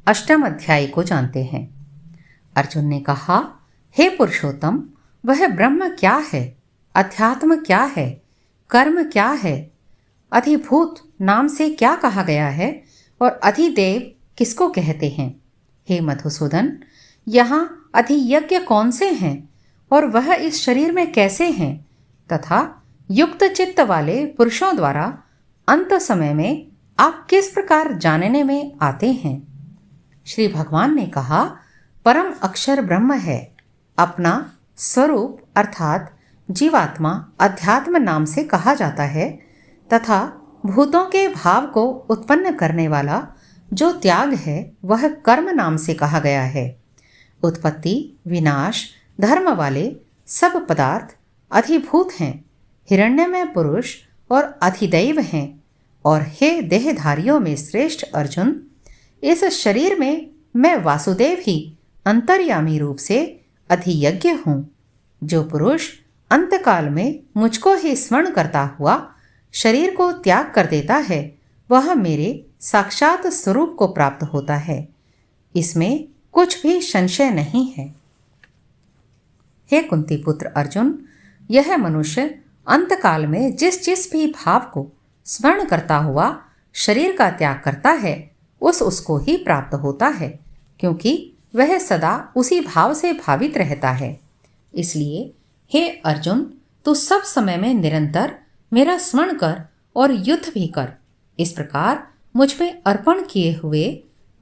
अष्टम अध्याय को जानते हैं। अर्जुन ने कहा, हे पुरुषोत्तम, वह ब्रह्म क्या है? अध्यात्म क्या है? कर्म क्या है? अधिभूत नाम से क्या कहा गया है और अधिदेव किसको कहते हैं? हे मधुसूदन, यहाँ अधियज्ञ कौन से हैं और वह इस शरीर में कैसे हैं तथा युक्त चित्त वाले पुरुषों द्वारा अंत समय में आप किस प्रकार जानने में आते हैं? श्री भगवान ने कहा, परम अक्षर ब्रह्म है। अपना स्वरूप अर्थात जीवात्मा अध्यात्म नाम से कहा जाता है तथा भूतों के भाव को उत्पन्न करने वाला जो त्याग है वह कर्म नाम से कहा गया है। उत्पत्ति विनाश धर्म वाले सब पदार्थ अधिभूत हैं, हिरण्यमय पुरुष और अधिदैव हैं। और हे देहधारियों में श्रेष्ठ अर्जुन, इस शरीर में मैं वासुदेव ही अंतर्यामी रूप से अधियज्ञ हूँ। जो पुरुष अंतकाल में मुझको ही स्मरण करता हुआ शरीर को त्याग कर देता है वह मेरे साक्षात स्वरूप को प्राप्त होता है, इसमें कुछ भी संशय नहीं है। हे कुंती पुत्र अर्जुन, यह मनुष्य अंतकाल में जिस भी भाव को स्मरण करता हुआ शरीर का त्याग करता है उसको ही प्राप्त होता है, क्योंकि वह सदा उसी भाव से भावित रहता है। इसलिए हे अर्जुन, तू सब समय में निरंतर मेरा स्मरण कर और युद्ध भी कर। इस प्रकार मुझ में अर्पण किए हुए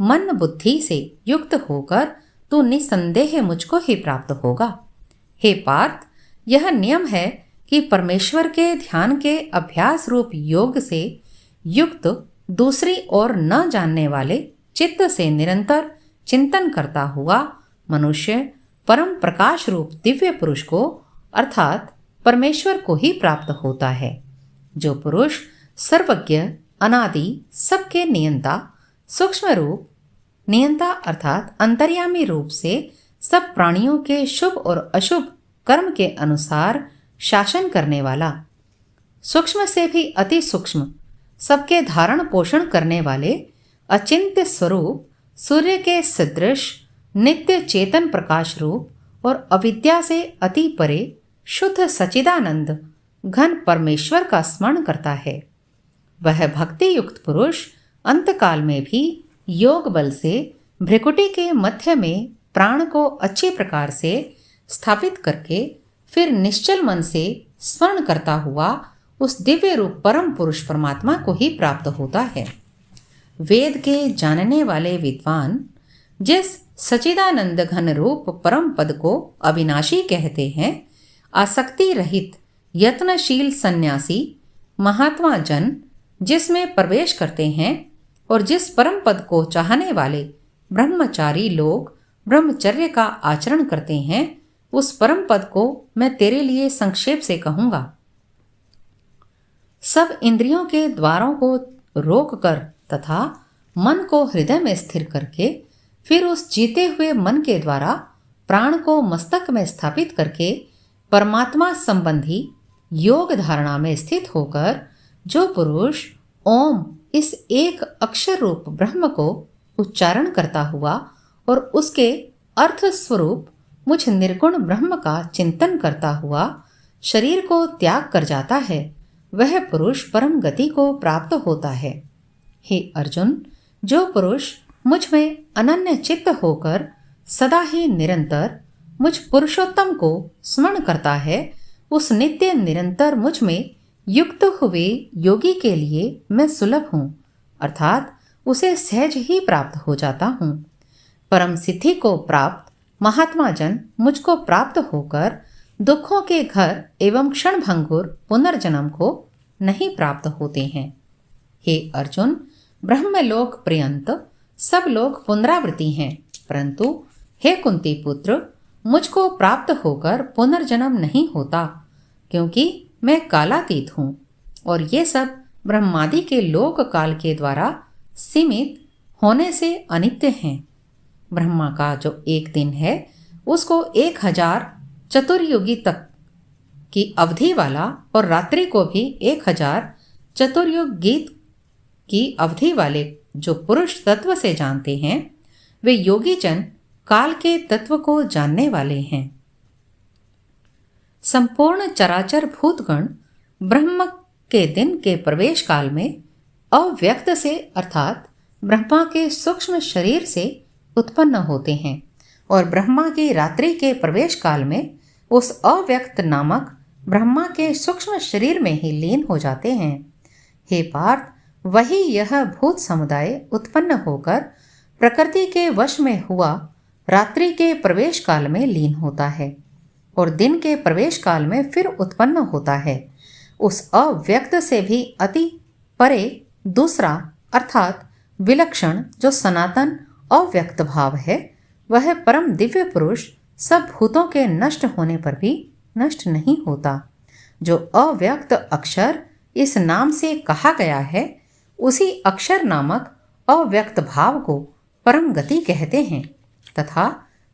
मन बुद्धि से युक्त होकर तू निसंदेह मुझको ही प्राप्त होगा। हे पार्थ, यह नियम है कि परमेश्वर के ध्यान के अभ्यास रूप योग से युक्त दूसरी ओर न जानने वाले चित्त से निरंतर चिंतन करता हुआ मनुष्य परम प्रकाश रूप दिव्य पुरुष को अर्थात परमेश्वर को ही प्राप्त होता है। जो पुरुष सर्वज्ञ अनादि सबके नियंता सूक्ष्म रूप नियंता अर्थात अंतर्यामी रूप से सब प्राणियों के शुभ और अशुभ कर्म के अनुसार शासन करने वाला, सूक्ष्म से भी अति सूक्ष्म सबके धारण पोषण करने वाले अचिंत्य स्वरूप सूर्य के सदृश नित्य चेतन प्रकाश रूप और अविद्या से अति परे शुद्ध सचिदानंद घन परमेश्वर का स्मरण करता है। वह भक्ति युक्त पुरुष अंतकाल में भी योग बल से भ्रिकुटी के मध्य में प्राण को अच्छी प्रकार से स्थापित करके फिर निश्चल मन से स्मरण करता हुआ उस दिव्य रूप परम पुरुष परमात्मा को ही प्राप्त होता है। वेद के जानने वाले विद्वान जिस सचिदानंद घन रूप परम पद को अविनाशी कहते हैं, आसक्ति रहित यत्नशील सन्यासी महात्मा जन जिसमें प्रवेश करते हैं और जिस परम पद को चाहने वाले ब्रह्मचारी लोग ब्रह्मचर्य का आचरण करते हैं, उस परम पद को मैं तेरे लिए संक्षेप से कहूंगा। सब इंद्रियों के द्वारों को रोककर तथा मन को हृदय में स्थिर करके फिर उस जीते हुए मन के द्वारा प्राण को मस्तक में स्थापित करके परमात्मा संबंधी योग धारणा में स्थित होकर जो पुरुष ओम इस एक अक्षर रूप ब्रह्म को उच्चारण करता हुआ और उसके अर्थ स्वरूप मुझ निर्गुण ब्रह्म का चिंतन करता हुआ शरीर को त्याग कर जाता है, वह पुरुष परम गति को प्राप्त होता है। हे अर्जुन, जो पुरुष मुझ में अनन्य चित्त होकर सदा ही निरंतर मुझ पुरुषोत्तम को स्मरण करता है, उस नित्य निरंतर मुझ में युक्त हुए योगी के लिए मैं सुलभ हूँ, अर्थात उसे सहज ही प्राप्त हो जाता हूँ। परम सिद्धि को प्राप्त महात्मा जन मुझको प्राप्त होकर दुखों के घर एवं क्षण भंगुर पुनर्जन्म को नहीं प्राप्त होते हैं। हे अर्जुन, ब्रह्मलोक पर्यंत सब लोग पुनरावृत्ति हैं, परंतु हे कुंती पुत्र, मुझको प्राप्त होकर पुनर्जन्म नहीं होता, क्योंकि मैं कालातीत हूँ और ये सब ब्रह्मादि के लोक काल के द्वारा सीमित होने से अनित्य हैं। ब्रह्मा का जो एक दिन है उसको 1000 चतुर्युगी तक की अवधि वाला और रात्रि को भी 1000 चतुर्युग गीत की अवधि वाले जो पुरुष तत्व से जानते हैं, वे योगी जन काल के तत्व को जानने वाले हैं। संपूर्ण चराचर भूतगण ब्रह्म के दिन के प्रवेश काल में अव्यक्त से अर्थात ब्रह्मा के सूक्ष्म शरीर से उत्पन्न होते हैं और ब्रह्मा की रात्रि के प्रवेश काल में उस अव्यक्त नामक ब्रह्मा के सूक्ष्म शरीर में ही लीन हो जाते हैं। हे पार्थ, वही यह भूत समुदाय उत्पन्न होकर प्रकृति के वश में हुआ रात्रि के प्रवेश काल में लीन होता है और दिन के प्रवेश काल में फिर उत्पन्न होता है। उस अव्यक्त से भी अति परे दूसरा अर्थात विलक्षण जो सनातन अव्यक्त भाव है, वह परम दिव्य पुरुष सब भूतों के नष्ट होने पर भी नष्ट नहीं होता। जो अव्यक्त अक्षर इस नाम से कहा गया है, उसी अक्षर नामक अव्यक्त भाव को परम गति कहते हैं तथा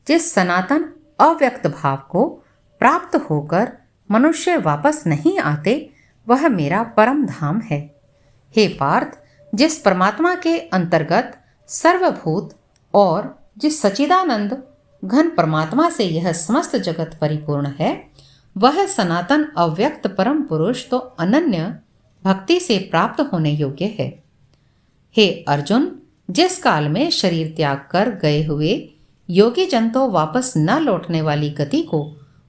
जिस सनातन अव्यक्त भाव को प्राप्त होकर मनुष्य वापस नहीं आते, वह मेरा परम धाम है। हे पार्थ, जिस परमात्मा के अंतर्गत सर्वभूत और जिस सच्चिदानंद घन परमात्मा से यह समस्त जगत परिपूर्ण है, वह सनातन अव्यक्त परम पुरुष तो अनन्य भक्ति से प्राप्त होने योग्य है। हे अर्जुन, जिस काल में शरीर त्याग कर गए हुए योगी जन तो वापस न लौटने वाली गति को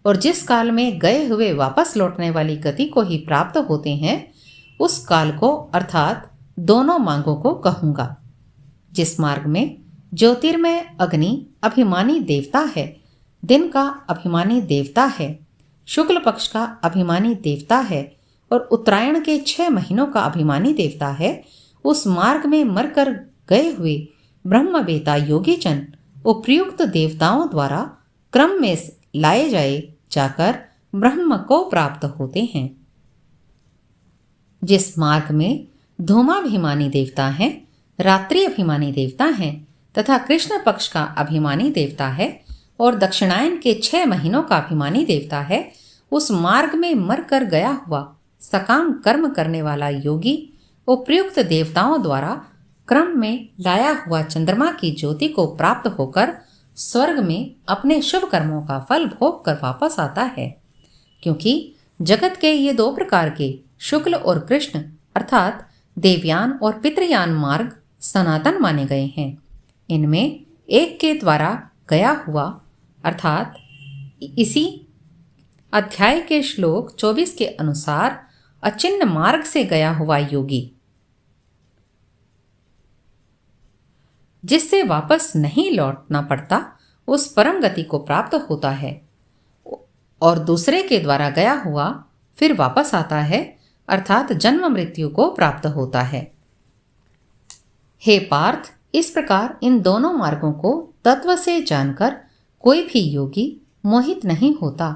और जिस काल में गए हुए वापस लौटने वाली गति को ही प्राप्त होते हैं, उस काल को अर्थात दोनों मार्गों को कहूँगा। जिस मार्ग में ज्योतिर्मय अग्नि अभिमानी देवता है, दिन का अभिमानी देवता है, शुक्ल पक्ष का अभिमानी देवता है और उत्तरायण के 6 महीनों का अभिमानी देवता है, उस मार्ग में मरकर गए हुए ब्रह्मवेता योगी जन उपयुक्त देवताओं द्वारा क्रम में लाए जाकर ब्रह्म को प्राप्त होते हैं। जिस मार्ग में धूमाभिमानी देवता है, रात्रि अभिमानी देवता है तथा कृष्ण पक्ष का अभिमानी देवता है और दक्षिणायन के 6 महीनों का अभिमानी देवता है, उस मार्ग में मरकर गया हुआ सकाम कर्म करने वाला योगी उपयुक्त देवताओं द्वारा क्रम में लाया हुआ चंद्रमा की ज्योति को प्राप्त होकर स्वर्ग में अपने शुभ कर्मों का फल भोग कर वापस आता है। क्योंकि जगत के ये 2 प्रकार के शुक्ल और कृष्ण अर्थात देवयान और पितृयान मार्ग सनातन माने गए हैं। इनमें एक के द्वारा गया हुआ अर्थात इसी अध्याय के श्लोक 24 के अनुसार अचिन्ह मार्ग से गया हुआ योगी जिससे वापस नहीं लौटना पड़ता, उस परम गति को प्राप्त होता है और दूसरे के द्वारा गया हुआ फिर वापस आता है अर्थात जन्म मृत्यु को प्राप्त होता है। हे पार्थ, इस प्रकार इन दोनों मार्गों को तत्व से जानकर कोई भी योगी मोहित नहीं होता।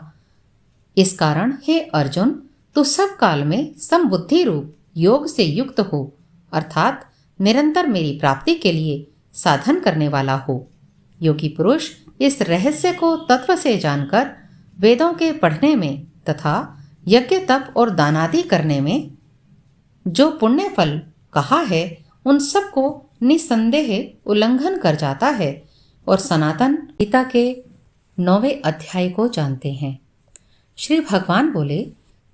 इस कारण हे अर्जुन, तू सब काल में समबुद्धि रूप योग से युक्त हो अर्थात निरंतर मेरी प्राप्ति के लिए साधन करने वाला हो। योगी पुरुष इस रहस्य को तत्व से जानकर वेदों के पढ़ने में तथा यज्ञ तप और दानादि करने में जो पुण्य फल कहा है, उन सब को निसंदेह उल्लंघन कर जाता है और सनातन गीता के 9वें अध्याय को जानते हैं। श्री भगवान बोले,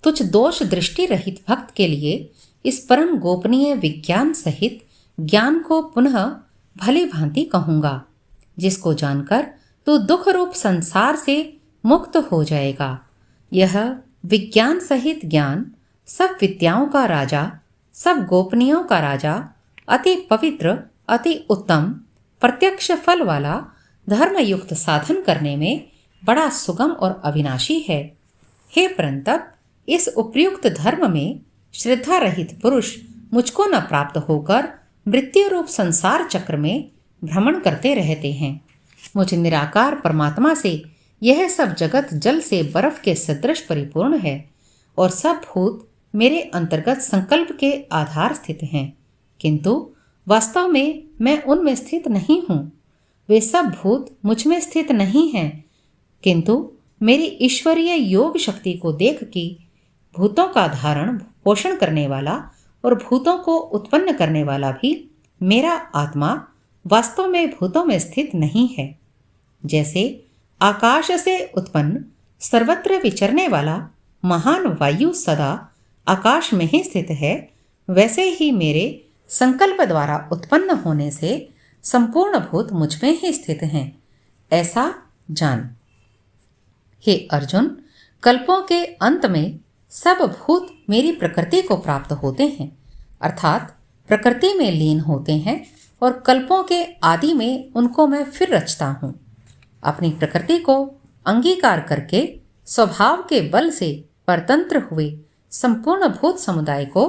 तुझ दोष दृष्टि रहित भक्त के लिए इस परम गोपनीय विज्ञान सहित ज्ञान को पुनः भली भांति कहूँगा, जिसको जानकर तू दुख रूप संसार से मुक्त हो जाएगा। यह विज्ञान सहित ज्ञान सब विद्याओं का राजा, सब गोपनीयों का राजा, अति पवित्र, अति उत्तम, प्रत्यक्ष फल वाला, धर्मयुक्त साधन करने में बड़ा सुगम और अविनाशी है। हे परंतप, इस उपयुक्त धर्म में श्रद्धा रहित पुरुष मुझको न प्राप्त होकर मृत्यु रूप संसार चक्र में भ्रमण करते रहते हैं। मुझ निराकार परमात्मा से यह सब जगत जल से बर्फ के सदृश परिपूर्ण है और सब भूत मेरे अंतर्गत संकल्प के आधार स्थित हैं, किंतु वास्तव में मैं उनमें स्थित नहीं हूँ। वे सब भूत मुझ में स्थित नहीं हैं, किंतु मेरी ईश्वरीय योग शक्ति को देख कि भूतों का धारण पोषण करने वाला और भूतों को उत्पन्न करने वाला भी मेरा आत्मा वास्तव में भूतों में स्थित नहीं है। जैसे आकाश से उत्पन्न सर्वत्र विचरने वाला महान वायु सदा आकाश में ही स्थित है, वैसे ही मेरे संकल्प द्वारा उत्पन्न होने से संपूर्ण भूत मुझ में ही स्थित हैं, ऐसा जान। हे अर्जुन, कल्पों के अंत में सब भूत मेरी प्रकृति को प्राप्त होते हैं, अर्थात प्रकृति में लीन होते हैं, और कल्पों के आदि में उनको मैं फिर रचता हूँ। अपनी प्रकृति को अंगीकार करके स्वभाव के बल से परतंत्र हुए संपूर्ण भूत समुदाय को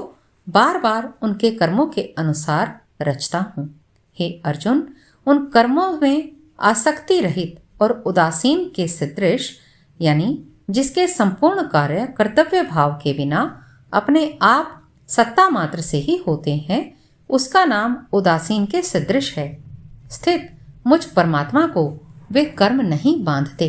बार बार उनके कर्मों के अनुसार रचता हूँ। हे अर्जुन, उन कर्मों में आसक्ति रहित और उदासीन के सदृश, यानी जिसके संपूर्ण कार्य कर्तव्य भाव के बिना अपने आप सत्ता मात्र से ही होते हैं, उसका नाम उदासीन के सदृश है। स्थित मुझ परमात्मा को वे कर्म नहीं बांधते।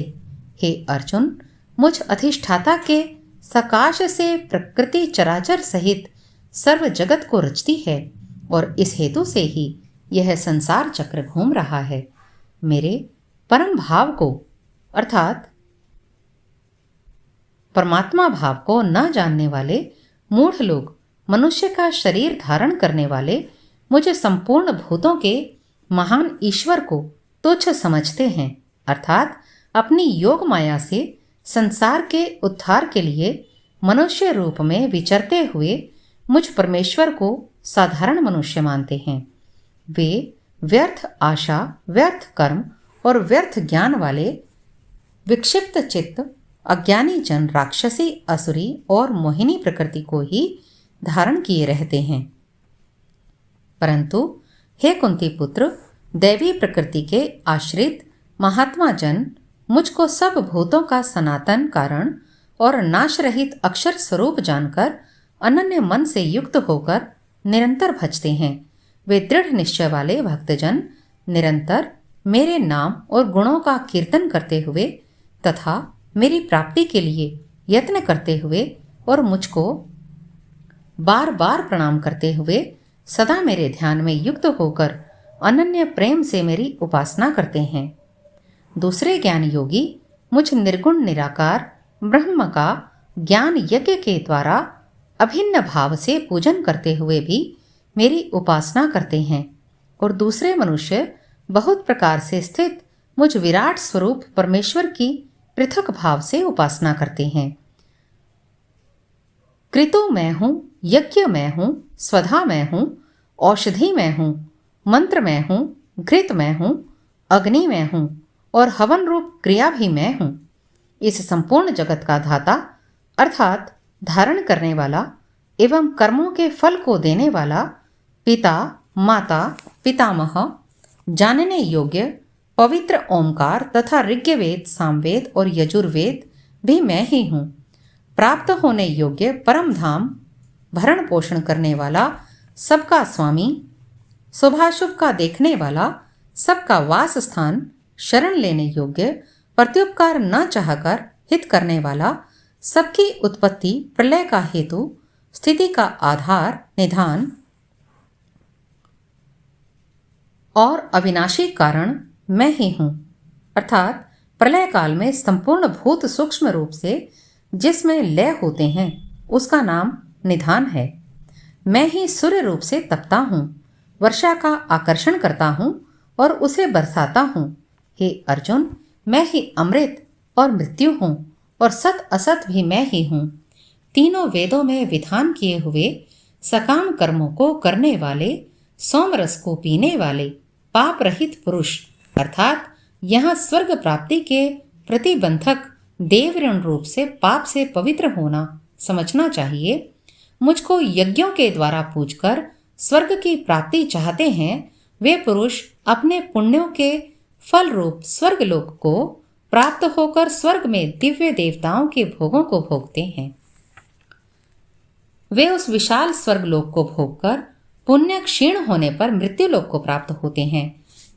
हे अर्जुन, मुझ अधिष्ठाता के सकाश से प्रकृति चराचर सहित सर्व जगत को रचती है, और इस हेतु से ही यह संसार चक्र घूम रहा है। मेरे परम भाव को अर्थात परमात्मा भाव को न जानने वाले मूढ़ लोग मनुष्य का शरीर धारण करने वाले मुझे संपूर्ण भूतों के महान ईश्वर को तुच्छ समझते हैं, अर्थात अपनी योग माया से संसार के उद्धार के लिए मनुष्य रूप में विचरते हुए मुझ परमेश्वर को साधारण मनुष्य मानते हैं। वे व्यर्थ आशा, व्यर्थ कर्म और व्यर्थ ज्ञान वाले विक्षिप्त चित्त अज्ञानी जन राक्षसी, असुरी और मोहिनी प्रकृति को ही धारण किए रहते हैं। परंतु हे कुंती पुत्र, दैवी प्रकृति के आश्रित महात्मा जन मुझको सब भूतों का सनातन कारण और नाश रहित अक्षर स्वरूप जानकर अनन्य मन से युक्त होकर निरंतर भजते हैं। वे दृढ़ निश्चय वाले भक्तजन निरंतर मेरे नाम और गुणों का कीर्तन करते हुए तथा मेरी प्राप्ति के लिए यत्न करते हुए और मुझको बार बार प्रणाम करते हुए सदा मेरे ध्यान में युक्त होकर अनन्य प्रेम से मेरी उपासना करते हैं। दूसरे ज्ञान योगी मुझ निर्गुण निराकार ब्रह्म का ज्ञान यज्ञ के द्वारा अभिन्न भाव से पूजन करते हुए भी मेरी उपासना करते हैं, और दूसरे मनुष्य बहुत प्रकार से स्थित मुझ विराट स्वरूप परमेश्वर की पृथक भाव से उपासना करते हैं। कृतु मैं हूँ, यज्ञ मैं हूँ, स्वधा मैं हूँ, औषधि मैं हूँ, मंत्र मैं हूँ, घृत मैं हूँ, अग्नि मैं हूँ, और हवन रूप क्रिया भी मैं हूँ। इस संपूर्ण जगत का धाता अर्थात धारण करने वाला एवं कर्मों के फल को देने वाला पिता, माता, पितामह, जानने योग्य पवित्र ओमकार तथा ऋग्वेद, सामवेद और यजुर्वेद भी मैं ही हूँ। प्राप्त होने योग्य परम धाम, भरण पोषण करने वाला, सबका स्वामी, शुभाशुभ का देखने वाला, सबका वास स्थान, शरण लेने योग्य, प्रत्युपकार न चाहकर हित करने वाला, सबकी उत्पत्ति प्रलय का हेतु, स्थिति का आधार, निधान और अविनाशी कारण मैं ही हूँ। अर्थात प्रलय काल में संपूर्ण भूत सूक्ष्म रूप से जिसमें लय होते हैं उसका नाम निधान है। मैं ही सूर्य रूप से तपता हूँ, वर्षा का आकर्षण करता हूँ और उसे बरसाता हूँ। हे अर्जुन, मैं ही अमृत और मृत्यु हूँ और सत असत भी मैं ही हूँ। तीनों वेदों में विधान किए हुए सकाम कर्मों को करने वाले, सोमरस को पीने वाले, पाप रहित पुरुष अर्थात यहाँ स्वर्ग प्राप्ति के प्रतिबंधक देवऋण रूप से पाप से पवित्र होना समझना चाहिए। मुझको यज्ञों के द्वारा पूजकर स्वर्ग की प्राप्ति चाहते हैं वे पुरुष अपने पुण्यों के फल रूप स्वर्गलोक को प्राप्त होकर स्वर्ग में दिव्य देवताओं के भोगों को भोगते हैं। वे उस विशाल स्वर्गलोक को भोगकर पुण्य क्षीण होने पर मृत्युलोक को प्राप्त होते हैं।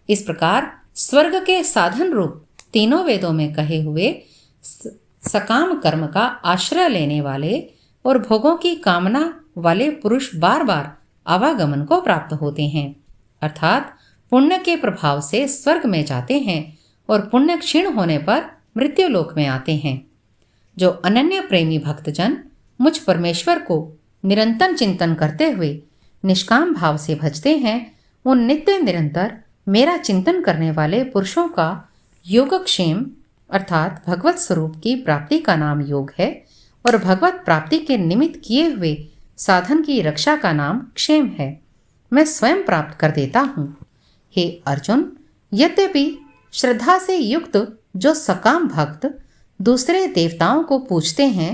इस प्रकार स्वर्ग के साधन रूप तीनों वेदों में कहे हुए सकाम कर्म का आश्रय लेने वाले और भोगों की कामना वाले पुरुष बार बार आवागमन को प्राप्त होते हैं। अर्थात पुण्य के प्रभाव से स्वर्ग में जाते हैं और पुण्य क्षीण होने पर मृत्यु लोक में आते हैं। जो अनन्य प्रेमी भक्तजन मुझ परमेश्वर को निरंतर चिंतन करते हुए निष्काम भाव से भजते हैं, उन नित्य निरंतर मेरा चिंतन करने वाले पुरुषों का योगक्षेम अर्थात भगवत स्वरूप की प्राप्ति का नाम योग है और भगवत प्राप्ति के निमित्त किए हुए साधन की रक्षा का नाम क्षेम है। मैं स्वयं प्राप्त कर देता हूँ। हे अर्जुन, यद्यपि श्रद्धा से युक्त जो सकाम भक्त दूसरे देवताओं को पूजते हैं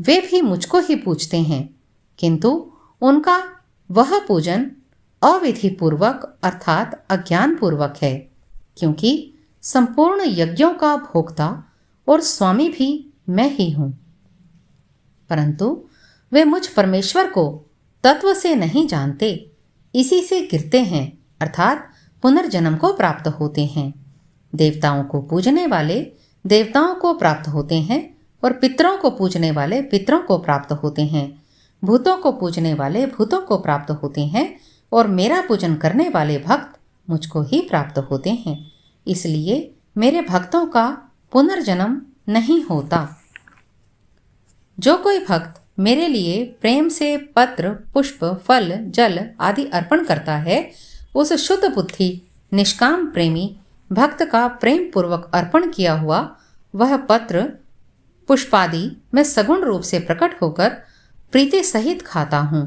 वे भी मुझको ही पूजते हैं, किंतु उनका वह पूजन अविधि पूर्वक अर्थात अज्ञान पूर्वक है, क्योंकि संपूर्ण यज्ञों का भोक्ता और स्वामी भी मैं ही हूँ। परंतु वे मुझ परमेश्वर को तत्व से नहीं जानते, इसी से गिरते हैं अर्थात पुनर्जन्म को प्राप्त होते हैं। देवताओं को पूजने वाले देवताओं को प्राप्त होते हैं और पितरों को पूजने वाले पितरों को प्राप्त होते हैं। भूतों को पूजने वाले भूतों को प्राप्त होते हैं और मेरा पूजन करने वाले भक्त मुझको ही प्राप्त होते हैं। इसलिए मेरे भक्तों का पुनर्जन्म नहीं होता। जो कोई भक्त मेरे लिए प्रेम से पत्र, पुष्प, फल, जल आदि अर्पण करता है, उस शुद्ध बुद्धि निष्काम प्रेमी भक्त का प्रेम पूर्वक अर्पण किया हुआ वह पत्र पुष्पादि मैं सगुण रूप से प्रकट होकर प्रीति सहित खाता हूँ।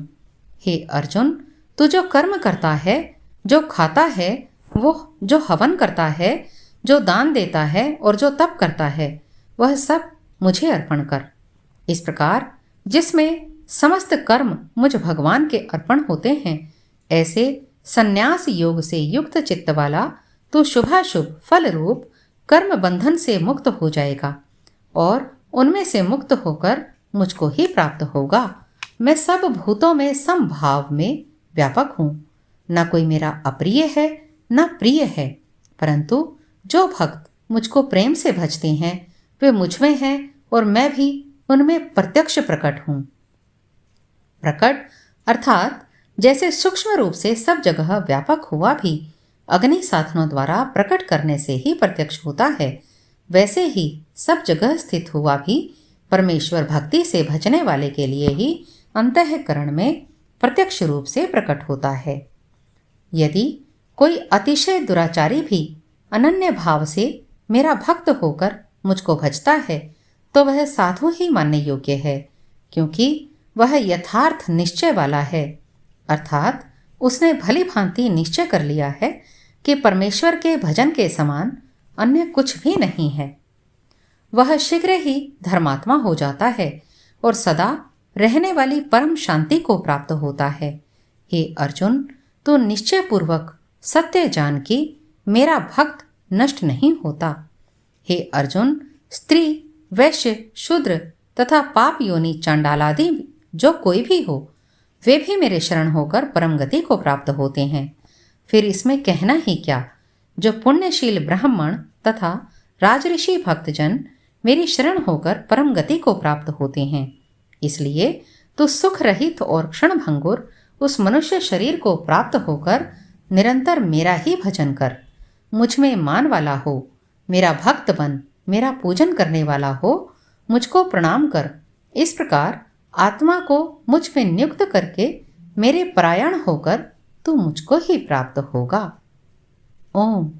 हे अर्जुन, तू जो कर्म करता है, जो खाता है, वो जो हवन करता है, जो दान देता है और जो तप करता है, वह सब मुझे अर्पण कर। इस प्रकार जिसमें समस्त कर्म मुझ भगवान के अर्पण होते हैं, ऐसे संन्यास योग से युक्त चित्त वाला तो शुभाशुभ फल रूप कर्म बंधन से मुक्त हो जाएगा और उनमें से मुक्त होकर मुझको ही प्राप्त होगा। मैं सब भूतों में समभाव में व्यापक हूँ। न कोई मेरा अप्रिय है न प्रिय है, परंतु जो भक्त मुझको प्रेम से भजते हैं वे मुझ में हैं और मैं भी उनमें प्रत्यक्ष प्रकट हूँ। प्रकट अर्थात जैसे सूक्ष्म रूप से सब जगह व्यापक हुआ भी अग्नि साधनों द्वारा प्रकट करने से ही प्रत्यक्ष होता है, वैसे ही सब जगह स्थित हुआ भी परमेश्वर भक्ति से भजने वाले के लिए ही अंतःकरण में प्रत्यक्ष रूप से प्रकट होता है। यदि कोई अतिशय दुराचारी भी अनन्य भाव से मेरा भक्त होकर मुझको भजता है तो वह साधु ही मानने योग्य है, क्योंकि वह यथार्थ निश्चय वाला है, अर्थात उसने भली भांति निश्चय कर लिया है कि परमेश्वर के भजन के समान अन्य कुछ भी नहीं है। वह शीघ्र ही धर्मात्मा हो जाता है और सदा रहने वाली परम शांति को प्राप्त होता है। हे अर्जुन, तू निश्चय पूर्वक सत्य जान कि मेरा भक्त नष्ट नहीं होता। हे अर्जुन, स्त्री, वैश्य, शूद्र तथा पाप योनि चांडालादि जो कोई भी हो, वे भी मेरे शरण होकर परम गति को प्राप्त होते हैं। फिर इसमें कहना ही क्या, जो पुण्यशील ब्राह्मण तथा राजऋषि भक्तजन मेरी शरण होकर परम गति को प्राप्त होते हैं। इसलिए तू सुख रहित और क्षण भंगुर उस मनुष्य शरीर को प्राप्त होकर निरंतर मेरा ही भजन कर, मुझ में मान वाला हो, मेरा भक्त बन, मेरा पूजन करने वाला हो, मुझको प्रणाम कर। इस प्रकार आत्मा को मुझ में नियुक्त करके मेरे परायण होकर तू मुझको ही प्राप्त होगा। ओम।